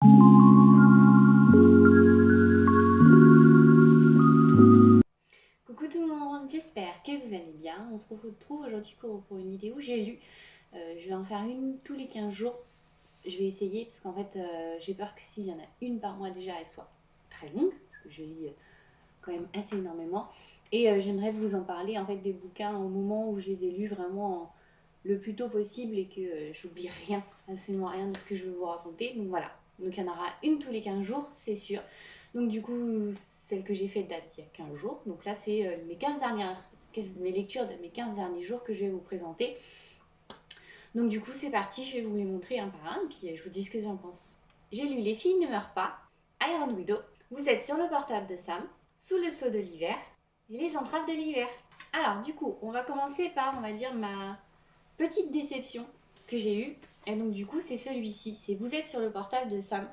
Coucou tout le monde, j'espère que vous allez bien. On se retrouve aujourd'hui pour une vidéo. J'ai lu, je vais en faire une tous les 15 jours. Je vais essayer parce qu'en fait j'ai peur que s'il y en a une par mois déjà, elle soit très longue parce que je lis quand même assez énormément. Et j'aimerais vous en parler en fait des bouquins au moment où je les ai lus vraiment le plus tôt possible et que j'oublie rien, absolument rien de ce que je veux vous raconter. Donc voilà, donc il y en aura une tous les 15 jours, c'est sûr. Donc du coup, celle que j'ai faite date il y a 15 jours. Donc là, c'est mes lectures de mes 15 derniers jours que je vais vous présenter. Donc du coup, c'est parti, je vais vous les montrer un par un, puis je vous dis ce que j'en pense. J'ai lu Les filles ne meurent pas, Iron Widow, Vous êtes sur le portable de Sam, Sous le seau de l'hiver et Les entraves de l'hiver. Alors du coup, on va commencer par, on va dire, ma petite déception que j'ai eue. Et donc du coup, c'est celui-ci, c'est Vous êtes sur le portable de Sam.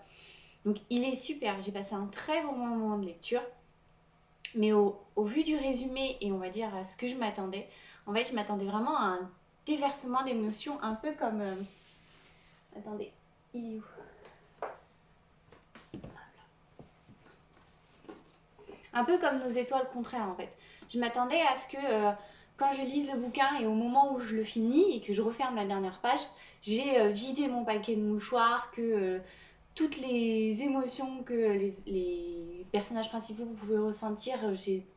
Donc il est super, j'ai passé un très bon moment de lecture. Mais au vu du résumé et on va dire à ce que je m'attendais, en fait, je m'attendais vraiment à un déversement d'émotions, un peu comme... attendez, il est où? Un peu comme Nos étoiles contraires, en fait. Je m'attendais à ce que quand je lise le bouquin et au moment où je le finis et que je referme la dernière page, j'ai vidé mon paquet de mouchoirs, que toutes les émotions que les personnages principaux pouvaient ressentir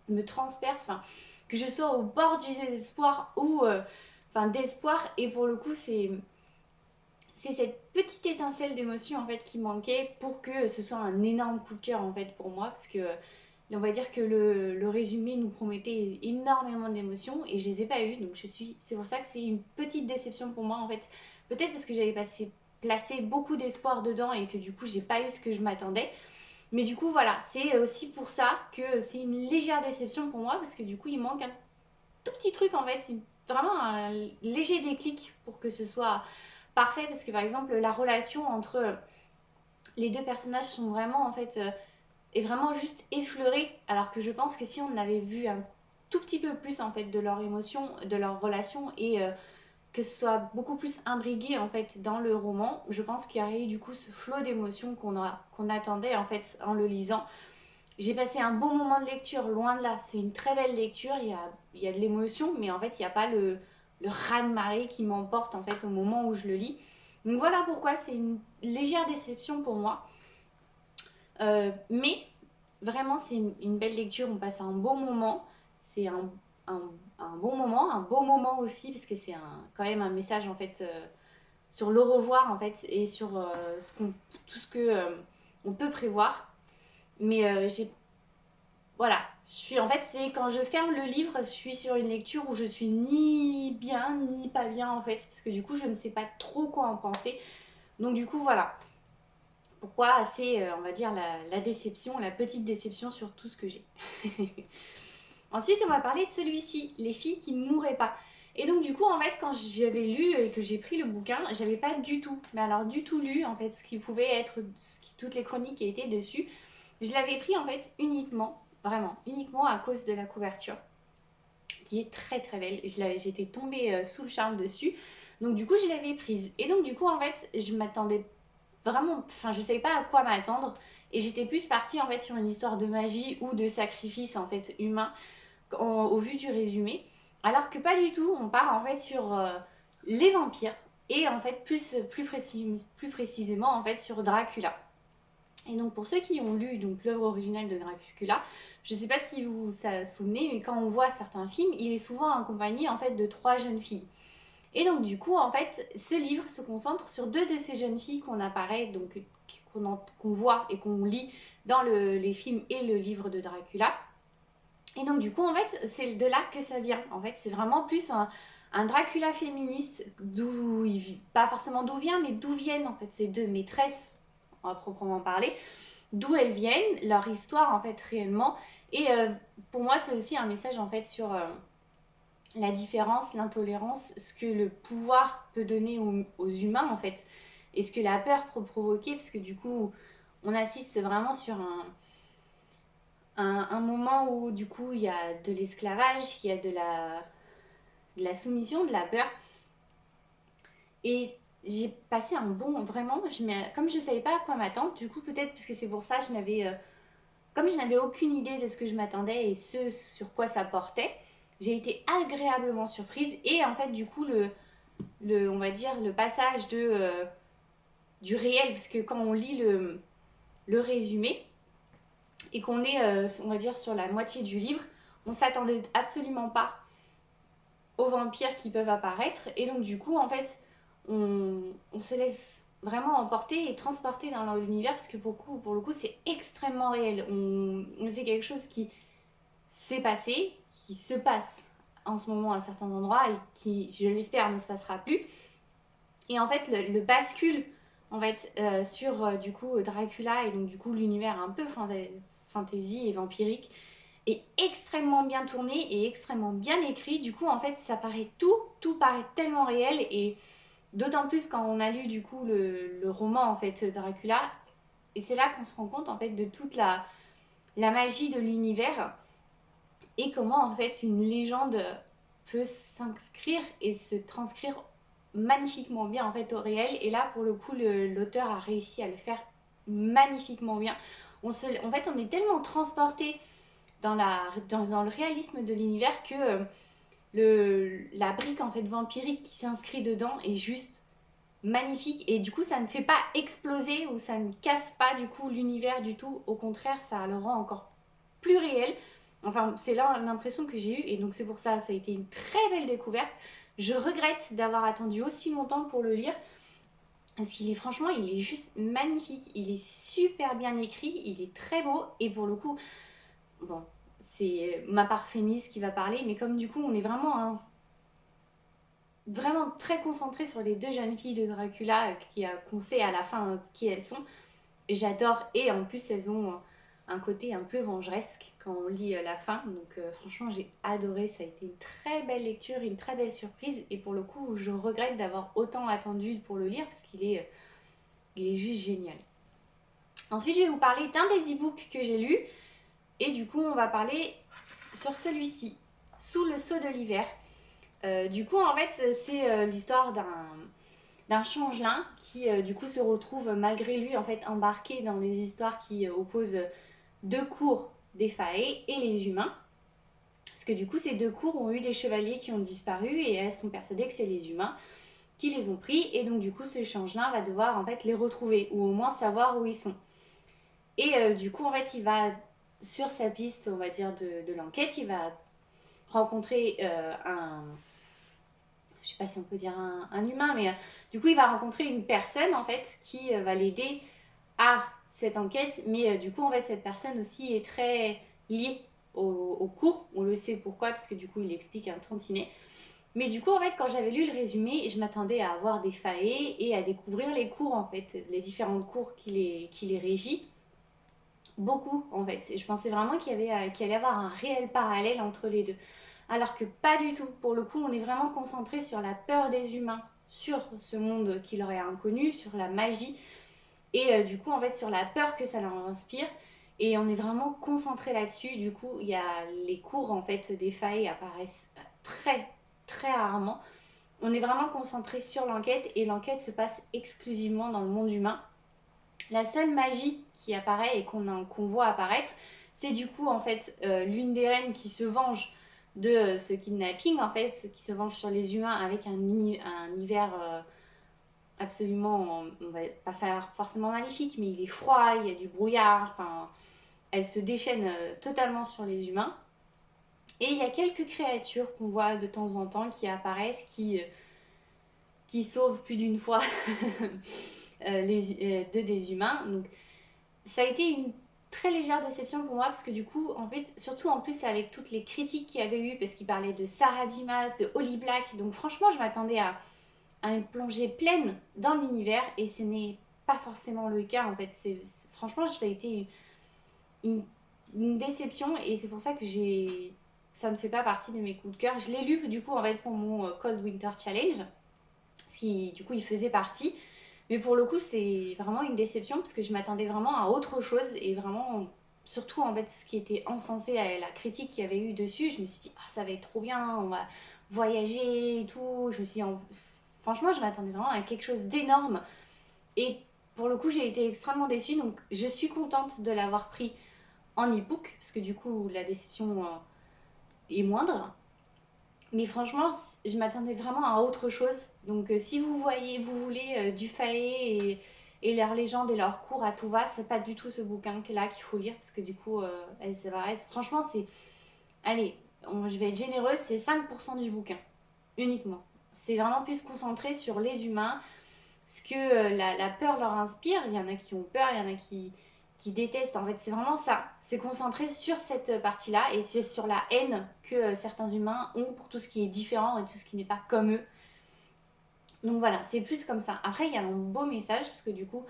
me transpercent, enfin, que je sois au bord du désespoir ou d'espoir. Et pour le coup, c'est cette petite étincelle d'émotion en fait qui manquait pour que ce soit un énorme coup de cœur en fait pour moi, parce que on va dire que le résumé nous promettait énormément d'émotions et je les ai pas eues, donc c'est pour ça que c'est une petite déception pour moi en fait. Peut-être parce que j'avais placé beaucoup d'espoir dedans et que du coup j'ai pas eu ce que je m'attendais. Mais du coup voilà, c'est aussi pour ça que c'est une légère déception pour moi, parce que du coup il manque un tout petit truc en fait, vraiment un léger déclic pour que ce soit parfait, parce que par exemple la relation entre les deux personnages sont vraiment en fait est vraiment juste effleurée, alors que je pense que si on avait vu un tout petit peu plus en fait de leur émotion, de leur relation et que ce soit beaucoup plus imbrigué en fait dans le roman, je pense qu'il y aurait eu du coup ce flot d'émotions qu'on attendait en fait en le lisant. J'ai passé un bon moment de lecture, loin de là. C'est une très belle lecture, il y a de l'émotion, mais en fait, il n'y a pas le raz-de-marée qui m'emporte en fait au moment où je le lis. Donc voilà pourquoi c'est une légère déception pour moi. Mais vraiment, c'est une belle lecture, on passe un bon moment. C'est un, un bon moment, un beau moment aussi, parce que c'est quand même un message en fait sur le revoir en fait et sur tout ce que on peut prévoir. Mais voilà, en fait, c'est quand je ferme le livre, je suis sur une lecture où je suis ni bien ni pas bien en fait, parce que du coup, je ne sais pas trop quoi en penser. Donc du coup, voilà. Pourquoi c'est, on va dire, la déception, la petite déception sur tout ce que j'ai. Ensuite, on va parler de celui-ci, Les filles qui ne mourraient pas. Et donc du coup, en fait, quand j'avais lu et que j'ai pris le bouquin, j'avais pas du tout, mais alors du tout lu en fait ce qui pouvait être, toutes les chroniques qui étaient dessus. Je l'avais pris en fait uniquement, vraiment, uniquement à cause de la couverture, qui est très très belle. J'étais tombée sous le charme dessus. Donc du coup, je l'avais prise. Et donc du coup, en fait, je m'attendais vraiment, enfin, je savais pas à quoi m'attendre. Et j'étais plus partie en fait sur une histoire de magie ou de sacrifice en fait humain au vu du résumé. Alors que pas du tout, on part en fait sur les vampires et en fait plus précisément en fait sur Dracula. Et donc pour ceux qui ont lu donc l'œuvre originale de Dracula, je ne sais pas si vous vous souvenez, mais quand on voit certains films, il est souvent accompagné en fait de trois jeunes filles. Et donc du coup en fait, ce livre se concentre sur deux de ces jeunes filles qu'on apparaît donc qu'on voit et qu'on lit dans les films et le livre de Dracula. Et donc du coup en fait, c'est de là que ça vient. En fait, c'est vraiment plus un Dracula féministe, pas forcément d'où vient, mais d'où viennent en fait ces deux maîtresses à proprement parler, d'où elles viennent, leur histoire en fait réellement. Et pour moi, c'est aussi un message en fait sur la différence, l'intolérance, ce que le pouvoir peut donner aux humains en fait, et ce que la peur peut provoquer, parce que du coup, on assiste vraiment sur un moment où du coup il y a de l'esclavage, il y a de la soumission, de la peur. Et j'ai passé un bon, vraiment, comme je savais pas à quoi m'attendre, du coup peut-être parce que c'est pour ça, comme je n'avais aucune idée de ce que je m'attendais et ce sur quoi ça portait, j'ai été agréablement surprise et en fait du coup on va dire le passage du réel, parce que quand on lit le résumé et qu'on est, on va dire, sur la moitié du livre, on s'attendait absolument pas aux vampires qui peuvent apparaître. Et donc, du coup, en fait, on se laisse vraiment emporter et transporter dans l'univers parce que pour le coup, c'est extrêmement réel. C'est quelque chose qui s'est passé, qui se passe en ce moment à certains endroits et qui, je l'espère, ne se passera plus. Et en fait, le bascule en fait, sur du coup Dracula et donc du coup l'univers un peu fantasy et vampirique est extrêmement bien tourné et extrêmement bien écrit. Du coup, en fait, ça paraît tout paraît tellement réel et d'autant plus quand on a lu du coup le roman en fait Dracula. Et c'est là qu'on se rend compte en fait de toute la magie de l'univers et comment en fait une légende peut s'inscrire et se transcrire magnifiquement bien en fait au réel. Et là pour le coup l'auteur a réussi à le faire magnifiquement bien. En fait on est tellement transporté dans le réalisme de l'univers que la brique en fait vampirique qui s'inscrit dedans est juste magnifique et du coup ça ne fait pas exploser ou ça ne casse pas du coup l'univers du tout, au contraire ça le rend encore plus réel. Enfin c'est là l'impression que j'ai eue et donc c'est pour ça ça a été une très belle découverte. Je regrette d'avoir attendu aussi longtemps pour le lire parce qu'il est franchement il est juste magnifique, il est super bien écrit, il est très beau et pour le coup bon c'est ma part féministe qui va parler mais comme du coup on est vraiment très concentré sur les deux jeunes filles de Dracula qu'on sait à la fin qui elles sont. J'adore et en plus elles ont un côté un peu vengeresque quand on lit la fin. Donc franchement j'ai adoré, ça a été une très belle lecture, une très belle surprise et pour le coup je regrette d'avoir autant attendu pour le lire parce il est juste génial. Ensuite je vais vous parler d'un des e-books que j'ai lu et du coup on va parler sur celui-ci, Sous le sceau de l'hiver. Du coup en fait c'est l'histoire d'un changelin qui du coup se retrouve malgré lui en fait embarqué dans des histoires qui opposent deux cours des Fae et les humains. Parce que du coup ces deux cours ont eu des chevaliers qui ont disparu et elles sont persuadées que c'est les humains qui les ont pris et donc du coup ce changelin va devoir en fait les retrouver ou au moins savoir où ils sont. Et du coup en fait il va sur sa piste on va dire de l'enquête il va rencontrer je sais pas si on peut dire un humain, mais du coup, il va rencontrer une personne, en fait, qui va l'aider à cette enquête. Mais du coup, en fait, cette personne aussi est très liée au cours. On le sait pourquoi, parce que du coup, il explique un tantinet. Mais du coup, en fait, quand j'avais lu le résumé, je m'attendais à avoir des faits et à découvrir les cours, en fait, les différentes cours qui les régit. Beaucoup, en fait. Et je pensais vraiment qu'il allait y avoir un réel parallèle entre les deux. Alors que pas du tout. Pour le coup, on est vraiment concentré sur la peur des humains, sur ce monde qui leur est inconnu, sur la magie, et du coup, en fait, sur la peur que ça leur inspire. Et on est vraiment concentré là-dessus. Du coup, il y a les cours, en fait, des failles apparaissent très, très rarement. On est vraiment concentré sur l'enquête, et l'enquête se passe exclusivement dans le monde humain. La seule magie qui apparaît et qu'on voit apparaître, c'est du coup, en fait, l'une des reines qui se venge de ce kidnapping, en fait, qui se venge sur les humains avec un hiver absolument, on va pas faire forcément maléfique, mais il est froid, il y a du brouillard, enfin, elle se déchaîne totalement sur les humains. Et il y a quelques créatures qu'on voit de temps en temps qui apparaissent, qui sauvent plus d'une fois des humains. Donc ça a été une très légère déception pour moi parce que du coup, en fait, surtout en plus avec toutes les critiques qu'il y avait eu, parce qu'il parlait de Sarah Dimas, de Holly Black, donc franchement, je m'attendais à une plongée pleine dans l'univers et ce n'est pas forcément le cas en fait. Franchement, ça a été une, une déception et c'est pour ça que ça ne fait pas partie de mes coups de cœur. Je l'ai lu du coup en fait pour mon Cold Winter Challenge, qui du coup il faisait partie. Mais pour le coup, c'est vraiment une déception parce que je m'attendais vraiment à autre chose et vraiment, surtout en fait, ce qui était encensé à la critique qu'il y avait eu dessus, je me suis dit, ah, ça va être trop bien, on va voyager et tout. Je me suis dit, franchement, je m'attendais vraiment à quelque chose d'énorme. Et pour le coup, j'ai été extrêmement déçue. Donc, je suis contente de l'avoir pris en e-book, parce que du coup, la déception est moindre. Mais franchement, je m'attendais vraiment à autre chose. Donc, si vous voulez du Faé et leurs légendes et leurs cours à tout va, c'est pas du tout ce bouquin-là qu'il faut lire, parce que du coup, franchement, c'est. Allez, je vais être généreuse, c'est 5% du bouquin, uniquement. C'est vraiment plus concentré sur les humains, ce que la peur leur inspire. Il y en a qui ont peur, il y en a qui détestent. En fait, c'est vraiment ça. C'est concentré sur cette partie-là et sur la haine que certains humains ont pour tout ce qui est différent et tout ce qui n'est pas comme eux. Donc voilà, c'est plus comme ça. Après, il y a un beau message, parce que du coup,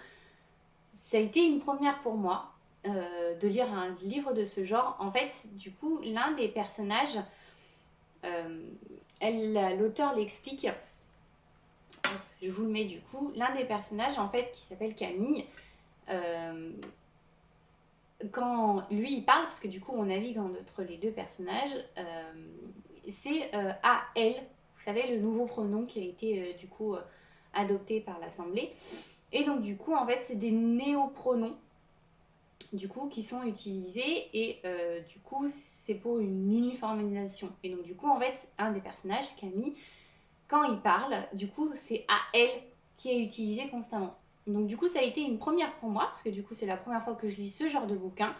ça a été une première pour moi de lire un livre de ce genre. En fait, du coup, l'un des personnages, l'auteur l'explique. Je vous le mets du coup. L'un des personnages, en fait, qui s'appelle Camille, quand lui il parle, parce que du coup on navigue entre les deux personnages, c'est AL, vous savez, le nouveau pronom qui a été du coup adopté par l'Assemblée. Et donc du coup en fait c'est des néopronoms du coup qui sont utilisés et du coup c'est pour une uniformisation. Et donc du coup en fait un des personnages, Camille, quand il parle, du coup c'est AL qui est utilisé constamment. Donc du coup ça a été une première pour moi, parce que du coup c'est la première fois que je lis ce genre de bouquin,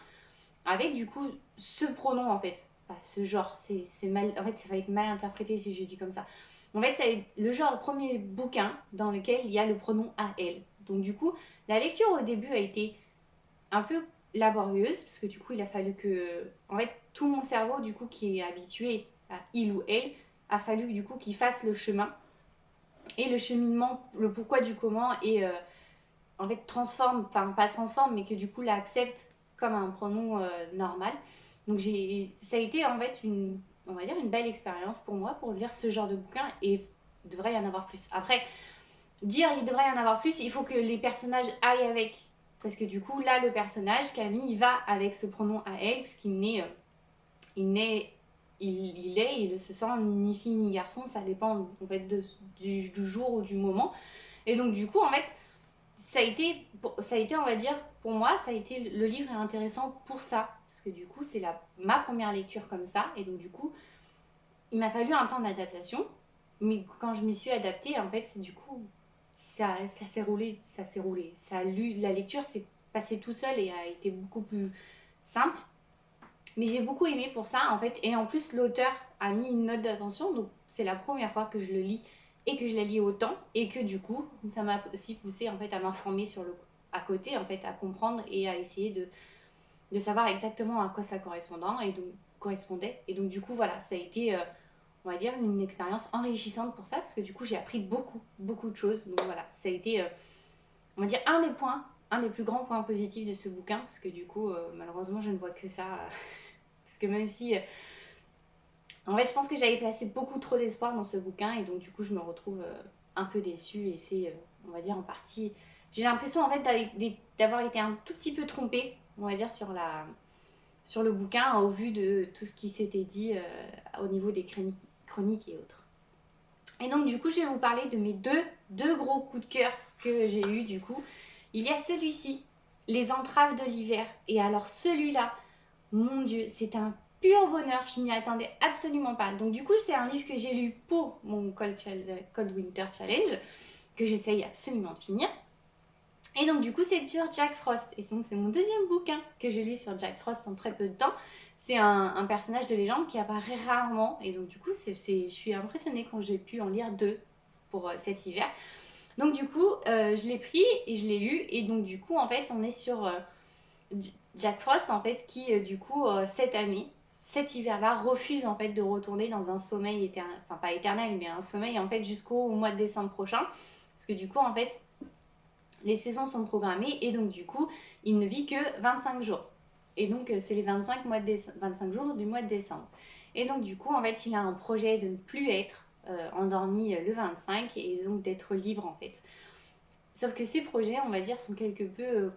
avec du coup ce pronom en fait. Enfin, ce genre, c'est mal, en fait ça va être mal interprété si je dis comme ça. En fait c'est le genre de premier bouquin dans lequel il y a le pronom AL. Donc du coup la lecture au début a été un peu laborieuse, parce que du coup il a fallu que, en fait tout mon cerveau du coup qui est habitué à il ou elle, a fallu du coup qu'il fasse le chemin et le cheminement, le pourquoi du comment, et en fait transforme, enfin pas transforme, mais que du coup l'accepte comme un pronom normal. Donc ça a été en fait on va dire une belle expérience pour moi pour lire ce genre de bouquin, et il devrait y en avoir plus. Après, dire il devrait y en avoir plus, il faut que les personnages aillent avec. Parce que du coup, là, le personnage, Camille, il va avec ce pronom à elle, puisqu'il naît, il se sent ni fille ni garçon, ça dépend en fait du jour ou du moment. Et donc, du coup, en fait, ça a été, on va dire, pour moi, le livre est intéressant pour ça. Parce que du coup, c'est ma première lecture comme ça. Et donc, du coup, il m'a fallu un temps d'adaptation. Mais quand je m'y suis adaptée, en fait, du coup, ça s'est roulé. La lecture s'est passée tout seul et a été beaucoup plus simple. Mais j'ai beaucoup aimé pour ça, en fait. Et en plus, l'auteur a mis une note d'attention. Donc, c'est la première fois que je le lis et que je la lis autant. Et que du coup, ça m'a aussi poussé en fait, à m'informer à côté, en fait, à comprendre et à essayer de savoir exactement à quoi ça correspondait. Et donc, du coup, voilà, ça a été, on va dire, une expérience enrichissante pour ça. Parce que du coup, j'ai appris beaucoup, beaucoup de choses. Donc, voilà, ça a été, on va dire, un des plus grands points positifs de ce bouquin. Parce que du coup, malheureusement, je ne vois que ça. Parce que même si, en fait, je pense que j'avais placé beaucoup trop d'espoir dans ce bouquin, et donc du coup, je me retrouve un peu déçue, et c'est, on va dire, en partie. J'ai l'impression, en fait, d'avoir été un tout petit peu trompée, on va dire, sur le bouquin, au vu de tout ce qui s'était dit au niveau des chroniques et autres. Et donc, du coup, je vais vous parler de mes deux gros coups de cœur que j'ai eu du coup. Il y a celui-ci, Les entraves de l'hiver. Et alors, celui-là, mon Dieu, c'est un pur bonheur, je m'y attendais absolument pas. Donc du coup, c'est un livre que j'ai lu pour mon Cold Winter Challenge, que j'essaye absolument de finir. Et donc du coup, c'est sur Jack Frost. Et donc c'est mon deuxième bouquin que je lis sur Jack Frost en très peu de temps. C'est un personnage de légende qui apparaît rarement. Et donc du coup, je suis impressionnée quand j'ai pu en lire 2 pour cet hiver. Donc du coup, je l'ai pris et je l'ai lu. Et donc du coup, en fait, on est sur Jack Frost, en fait, qui du coup, cette année, cet hiver-là, refuse en fait de retourner dans un sommeil éternel, enfin pas éternel, mais un sommeil en fait jusqu'au mois de décembre prochain. Parce que du coup, en fait, les saisons sont programmées, et donc du coup, il ne vit que 25 jours. Et donc, c'est les 25 jours du mois de décembre. Et donc, du coup, en fait, il a un projet de ne plus être endormi le 25, et donc d'être libre, en fait. Sauf que ces projets, on va dire, sont quelque peu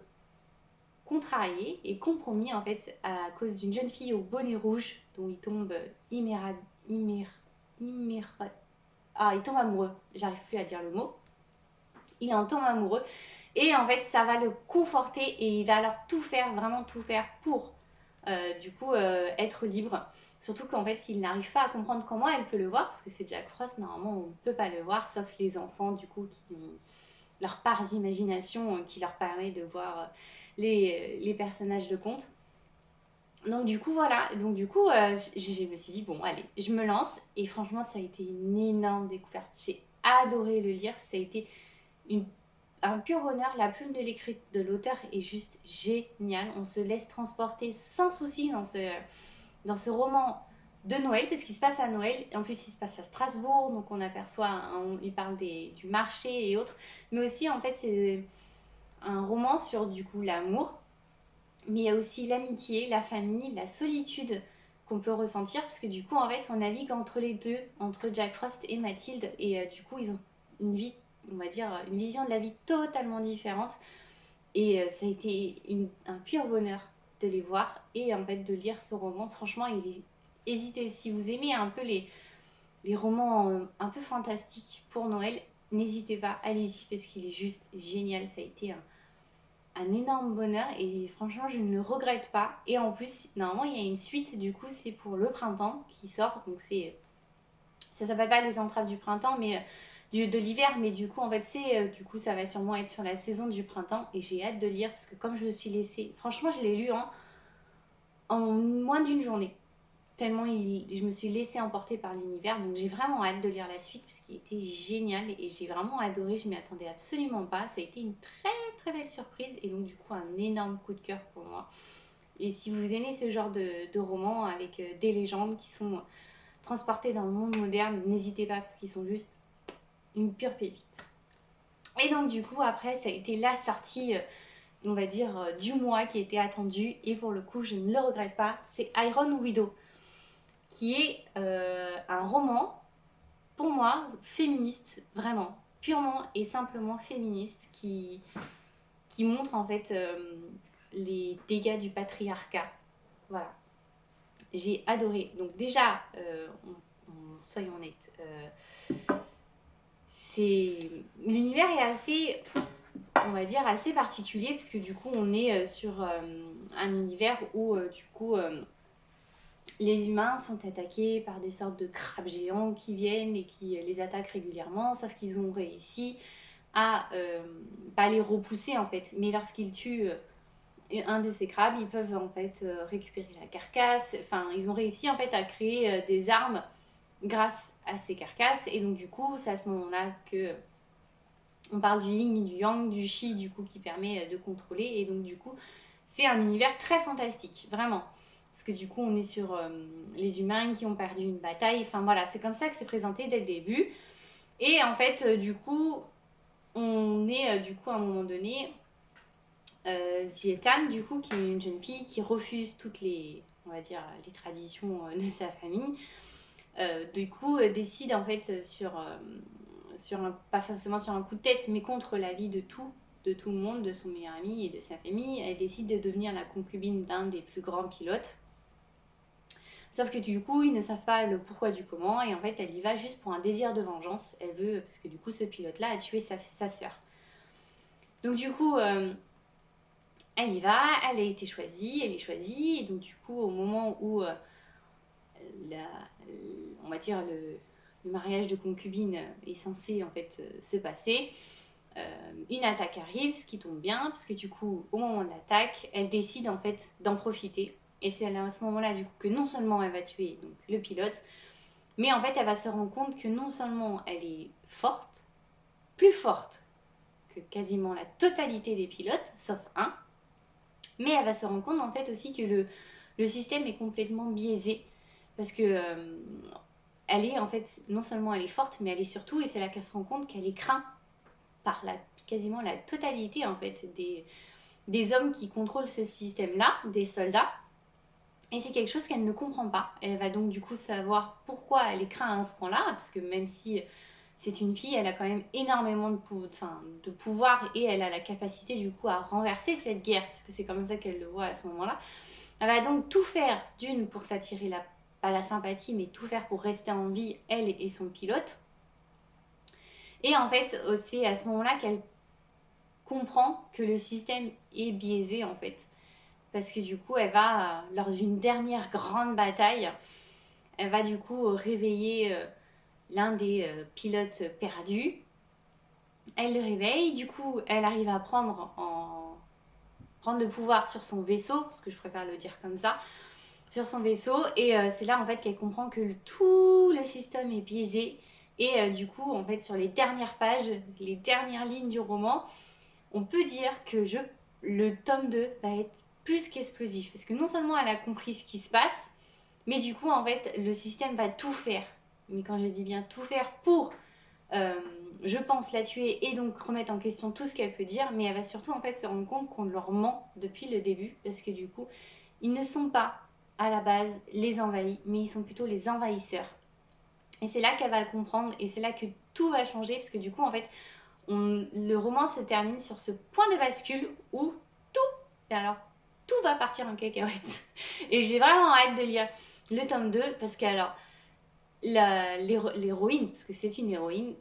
contrarié et compromis, en fait, à cause d'une jeune fille au bonnet rouge dont il tombe il tombe amoureux, j'arrive plus à dire le mot, il en tombe amoureux, et en fait ça va le conforter, et il va alors tout faire, vraiment tout faire pour être libre. Surtout qu'en fait, il n'arrive pas à comprendre comment elle peut le voir, parce que c'est Jack Frost, normalement on ne peut pas le voir, sauf les enfants du coup qui ont leur part d'imagination qui leur permet de voir les personnages de conte. Donc du coup voilà, donc du coup je me suis dit bon allez, je me lance, et franchement ça a été une énorme découverte. J'ai adoré le lire, ça a été une, un pur bonheur. La plume de l'écrit de l'auteur est juste géniale, on se laisse transporter sans souci dans ce roman de Noël, parce qu'il se passe à Noël, et en plus il se passe à Strasbourg, donc on aperçoit, il parle du marché et autres, mais aussi en fait c'est un roman sur du coup l'amour, mais il y a aussi l'amitié, la famille, la solitude qu'on peut ressentir, parce que du coup en fait on navigue entre les deux, entre Jack Frost et Mathilde, et du coup ils ont une vie, on va dire une vision de la vie totalement différente, et ça a été un pur bonheur de les voir, et en fait de lire ce roman. Franchement, hésitez, si vous aimez un peu les romans un peu fantastiques pour Noël, n'hésitez pas, allez-y, parce qu'il est juste génial. Ça a été un énorme bonheur, et franchement je ne le regrette pas. Et en plus normalement il y a une suite, du coup c'est pour le printemps qui sort, donc ça s'appelle pas les entraves du printemps, mais de l'hiver, mais du coup en fait du coup ça va sûrement être sur la saison du printemps, et j'ai hâte de lire, parce que comme je me suis laissée, franchement je l'ai lu en moins d'une journée, tellement je me suis laissée emporter par l'univers, donc j'ai vraiment hâte de lire la suite, parce qu'il était génial, et j'ai vraiment adoré, je m'y attendais absolument pas, ça a été une très très belle surprise, et donc du coup un énorme coup de cœur pour moi. Et si vous aimez ce genre de roman avec des légendes qui sont transportées dans le monde moderne, n'hésitez pas, parce qu'ils sont juste une pure pépite. Et donc du coup après ça a été la sortie, on va dire, du mois qui était attendue, et pour le coup je ne le regrette pas, c'est Iron Widow, qui est un roman, pour moi, féministe, vraiment, purement et simplement féministe, qui montre en fait les dégâts du patriarcat. Voilà. J'ai adoré. Donc déjà, soyons honnêtes, l'univers est assez, on va dire, assez particulier, parce que du coup on est sur un univers où du coup les humains sont attaqués par des sortes de crabes géants qui viennent et qui les attaquent régulièrement, sauf qu'ils ont réussi à pas les repousser en fait, mais lorsqu'ils tuent un de ces crabes, ils peuvent en fait récupérer la carcasse. Enfin, ils ont réussi en fait à créer des armes grâce à ces carcasses, et donc du coup c'est à ce moment-là que on parle du yin et du yang, du chi du coup qui permet de contrôler, et donc du coup c'est un univers très fantastique, vraiment. Parce que du coup on est sur les humains qui ont perdu une bataille, enfin voilà, c'est comme ça que c'est présenté dès le début. Et en fait du coup on est du coup à un moment donné Zietan du coup qui est une jeune fille qui refuse toutes les, on va dire, les traditions de sa famille, du coup décide en fait pas forcément sur un coup de tête, mais contre l'avis de tout le monde, de son meilleur ami et de sa famille, elle décide de devenir la concubine d'un des plus grands pilotes. Sauf que du coup, ils ne savent pas le pourquoi du comment, et en fait, elle y va juste pour un désir de vengeance. Elle veut, parce que du coup, ce pilote-là a tué sa sœur. Donc du coup, elle y va, elle a été choisie, elle est choisie, et donc du coup, au moment où, on va dire, le mariage de concubine est censé en fait se passer, une attaque arrive, ce qui tombe bien, parce que du coup, au moment de l'attaque, elle décide en fait d'en profiter. Et c'est à ce moment-là, du coup, que non seulement elle va tuer donc, le pilote, mais en fait, elle va se rendre compte que non seulement elle est forte, plus forte que quasiment la totalité des pilotes, sauf un, mais elle va se rendre compte en fait aussi que le système est complètement biaisé, parce que elle est en fait, non seulement elle est forte, mais elle est surtout, et c'est là qu'elle se rend compte qu'elle est crainte par quasiment la totalité en fait des hommes qui contrôlent ce système-là, des soldats. Et c'est quelque chose qu'elle ne comprend pas. Elle va donc du coup savoir pourquoi elle est crainte à ce point-là, parce que même si c'est une fille, elle a quand même énormément de pouvoir, et elle a la capacité du coup à renverser cette guerre, parce que c'est comme ça qu'elle le voit à ce moment-là. Elle va donc tout faire, d'une, pour s'attirer pas la sympathie, mais tout faire pour rester en vie, elle et son pilote. Et en fait, c'est à ce moment-là qu'elle comprend que le système est biaisé en fait. Parce que du coup, elle va, lors d'une dernière grande bataille, elle va du coup réveiller l'un des pilotes perdus. Elle le réveille, du coup, elle arrive à prendre le pouvoir sur son vaisseau, parce que je préfère le dire comme ça, sur son vaisseau. Et c'est là en fait qu'elle comprend que tout le système est biaisé. Et du coup, en fait, sur les dernières pages, les dernières lignes du roman, on peut dire que le tome 2 va être plus qu'explosif. Parce que non seulement elle a compris ce qui se passe, mais du coup, en fait, le système va tout faire. Mais quand je dis bien tout faire pour, euh, je pense, la tuer et donc remettre en question tout ce qu'elle peut dire, mais elle va surtout en fait se rendre compte qu'on leur ment depuis le début, parce que du coup, ils ne sont pas à la base les envahis, mais ils sont plutôt les envahisseurs. Et c'est là qu'elle va comprendre, et c'est là que tout va changer, parce que du coup, en fait, le roman se termine sur ce point de bascule où et alors tout va partir en cacahuète. Et j'ai vraiment hâte de lire le tome 2 parce que alors l'héroïne, parce que c'est une héroïne,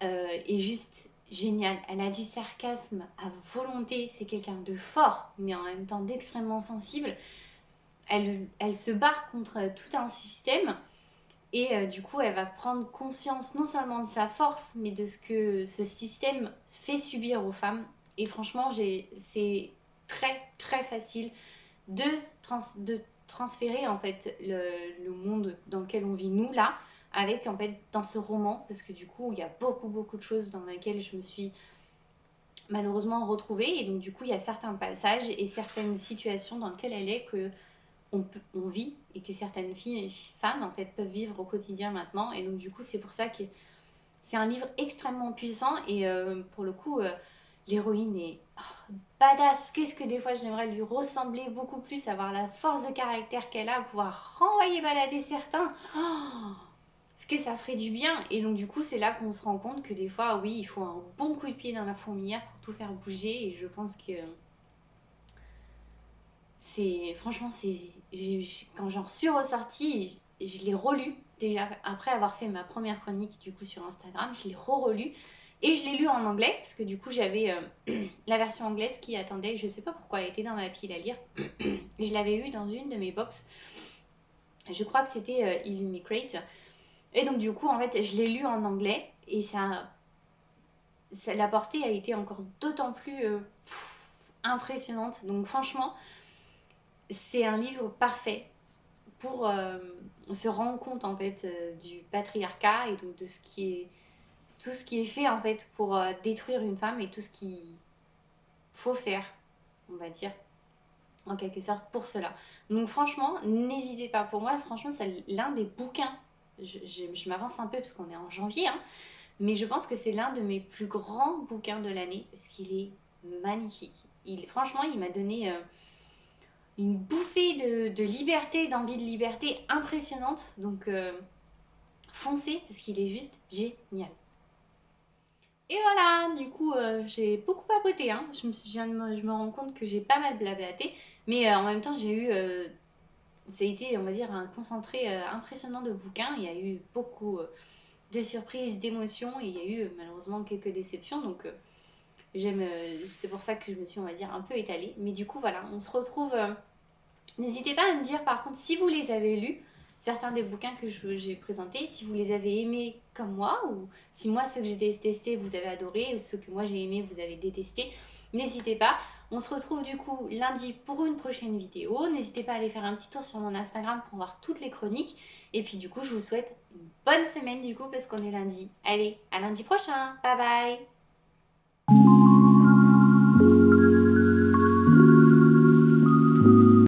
est juste géniale. Elle a du sarcasme à volonté, c'est quelqu'un de fort, mais en même temps d'extrêmement sensible. Elle se bat contre tout un système et du coup elle va prendre conscience non seulement de sa force, mais de ce que ce système fait subir aux femmes. Et franchement, c'est très très facile de transférer en fait le monde dans lequel on vit nous là avec en fait dans ce roman, parce que du coup il y a beaucoup de choses dans lesquelles je me suis malheureusement retrouvée, et donc du coup il y a certains passages et certaines situations dans lesquelles elle est que on vit et que certaines filles et femmes en fait peuvent vivre au quotidien maintenant. Et donc du coup c'est pour ça que c'est un livre extrêmement puissant. Et pour le coup l'héroïne est badass. Qu'est-ce que des fois j'aimerais lui ressembler beaucoup plus, avoir la force de caractère qu'elle a, pouvoir renvoyer balader certains. Ce que ça ferait du bien. Et donc du coup c'est là qu'on se rend compte que des fois oui il faut un bon coup de pied dans la fourmilière pour tout faire bouger. Et je pense que c'est franchement quand j'en suis ressortie, je l'ai relu déjà après avoir fait ma première chronique du coup sur Instagram, je l'ai relu et je l'ai lu en anglais parce que du coup j'avais la version anglaise qui attendait, je sais pas pourquoi elle était dans ma pile à lire et je l'avais eu dans une de mes box, je crois que c'était Illumicrate. Et donc du coup en fait je l'ai lu en anglais et la portée a été encore d'autant plus impressionnante. Donc franchement c'est un livre parfait pour se rendre compte en fait du patriarcat et donc de tout ce qui est fait en fait pour détruire une femme et tout ce qu'il faut faire, on va dire, en quelque sorte pour cela. Donc franchement, n'hésitez pas. Pour moi, franchement, c'est l'un des bouquins. Je m'avance un peu parce qu'on est en janvier, hein, mais je pense que c'est l'un de mes plus grands bouquins de l'année parce qu'il est magnifique. Franchement, il m'a donné une bouffée de liberté, d'envie de liberté impressionnante. Donc foncez parce qu'il est juste génial. Et voilà, du coup, j'ai beaucoup papoté. Hein. Je me rends compte que j'ai pas mal blablaté. Mais en même temps, ça a été, on va dire, un concentré impressionnant de bouquins. Il y a eu beaucoup de surprises, d'émotions. Et il y a eu malheureusement quelques déceptions. Donc, c'est pour ça que je me suis, on va dire, un peu étalée. Mais du coup, voilà, on se retrouve. N'hésitez pas à me dire, par contre, si vous les avez lus, certains des bouquins que j'ai présentés, si vous les avez aimés comme moi, ou si moi, ceux que j'ai détestés, vous avez adoré, ou ceux que moi j'ai aimés, vous avez détesté, n'hésitez pas. On se retrouve du coup lundi pour une prochaine vidéo. N'hésitez pas à aller faire un petit tour sur mon Instagram pour voir toutes les chroniques. Et puis du coup, je vous souhaite une bonne semaine du coup parce qu'on est lundi. Allez, à lundi prochain. Bye bye.